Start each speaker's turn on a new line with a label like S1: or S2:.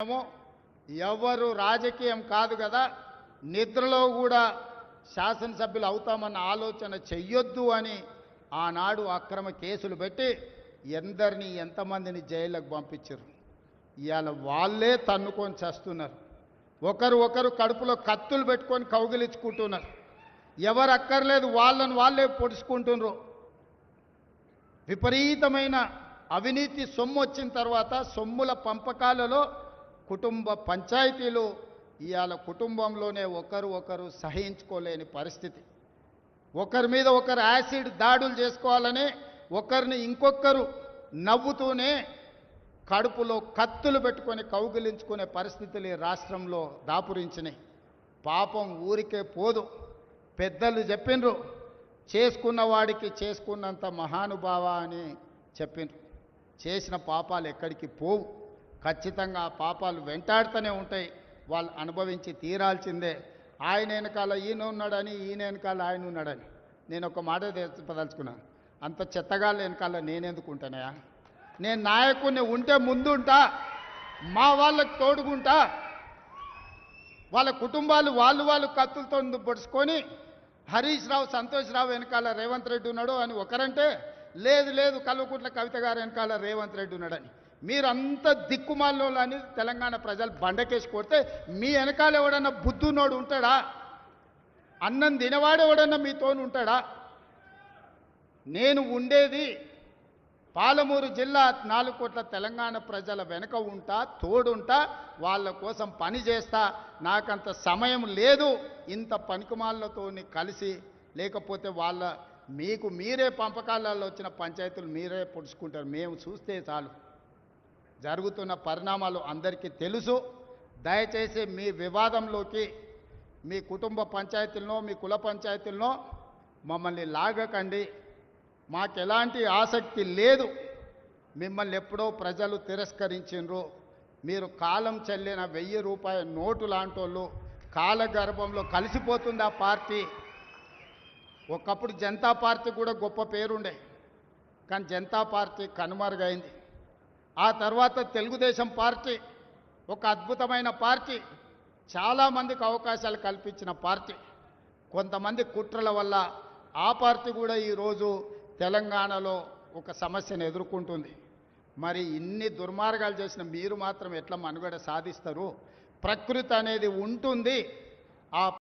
S1: ఏమో ఎవరు రాజకీయం కాదు కదా, నిద్రలో కూడా శాసనసభ్యులు అవుతామన్న ఆలోచన చెయ్యొద్దు అని ఆనాడు అక్రమ కేసులు పెట్టి ఎందరిని ఎంతమందిని జైలుకు పంపించారు. ఇవాళ వాళ్ళే తన్నుకొని చేస్తున్నారు. ఒకరు కడుపులో కత్తులు పెట్టుకొని కౌగిలించుకుంటున్నారు. ఎవరు అక్కర్లేదు వాళ్ళని వాళ్ళే పొడుచుకుంటున్నారు. విపరీతమైన అవినీతి సొమ్ము వచ్చిన తర్వాత సొమ్ముల పంపకాలలో కుటుంబ పంచాయతీలు ఇవాళ కుటుంబంలోనే ఒకరు సహించుకోలేని పరిస్థితి. ఒకరి మీద ఒకరు యాసిడ్ దాడులు చేసుకోవాలని ఒకరిని ఇంకొకరు నవ్వుతూనే కడుపులో కత్తులు పెట్టుకొని కౌగిలించుకునే పరిస్థితులు ఈ రాష్ట్రంలో దాపురించినాయి. పాపం ఊరికే పోదు. పెద్దలు చెప్పిండ్రు, చేసుకున్న వాడికి చేసుకున్నంత మహానుభావ అని చెప్పిండ్రు. చేసిన పాపాలు ఎక్కడికి పోవు, ఖచ్చితంగా ఆ పాపాలు వెంటాడుతూనే ఉంటాయి. వాళ్ళు అనుభవించి తీరాల్సిందే. ఆయన వెనకాల ఈయన ఉన్నాడని, ఈయన వెనకాల ఆయన ఉన్నాడని నేను ఒక మాట చెప్పదలుచుకున్నాను. అంత చెత్తగాళ్ళ వెనకాల నేనెందుకు ఉంటానయా? నేను నాయకుడిని ఉంటే ముందుంటా, మా వాళ్ళకి తోడుగుంటా. వాళ్ళ కుటుంబాలు వాళ్ళు కత్తులతో పొడుచుకొని హరీష్ రావు సంతోష్ రావు వెనకాల రేవంత్ రెడ్డి ఉన్నాడు అని ఒకరంటే, లేదు కల్వకుంట్ల కవిత గారు వెనకాల రేవంత్ రెడ్డి ఉన్నాడని. మీరంతా దిక్కుమాలలో అని తెలంగాణ ప్రజలు బండకేసి కొడితే మీ వెనకాల ఎవడన్నా బుద్ధున్నోడు ఉంటాడా? అన్నం తినవాడు ఎవడన్నా మీతోను ఉంటాడా? నేను ఉండేది పాలమూరు జిల్లా 4 కోట్ల తెలంగాణ ప్రజల వెనుక ఉంటా, తోడుంటా, వాళ్ళ కోసం పని చేస్తా. నాకంత సమయం లేదు ఇంత పనికిమాలతో కలిసి, లేకపోతే వాళ్ళ మీకు మీరే పంపకాలలో వచ్చిన పంచాయతీలు మీరే పొడుచుకుంటారు. మేము చూస్తే చాలు. జరుగుతున్న పరిణామాలు అందరికీ తెలుసు. దయచేసి మీ వివాదంలోకి మీ కుటుంబ పంచాయతీలనో మీ కుల పంచాయతీలనో మమ్మల్ని లాగకండి. మాకు ఎలాంటి ఆసక్తి లేదు. మిమ్మల్ని ఎప్పుడో ప్రజలు తిరస్కరించిండ్రు. మీరు కాలం చెల్లిన 1000 రూపాయల నోటు లాంటోళ్ళు. కాలగర్భంలో కలిసిపోతుంది ఆ పార్టీ. ఒకప్పుడు జనతా పార్టీ కూడా గొప్ప పేరుండే, కానీ జనతా పార్టీ కనుమరుగైంది. ఆ తర్వాత తెలుగుదేశం పార్టీ ఒక అద్భుతమైన పార్టీ, చాలామందికి అవకాశాలు కల్పించిన పార్టీ. కొంతమంది కుట్రల వల్ల ఆ పార్టీ కూడా ఈరోజు తెలంగాణలో ఒక సమస్యను ఎదుర్కొంటుంది. మరి ఇన్ని దుర్మార్గాలు చేసిన మీరు మాత్రం ఎట్లా మనుగడ సాధిస్తారు? ప్రకృతి అనేది ఉంటుంది. ఆ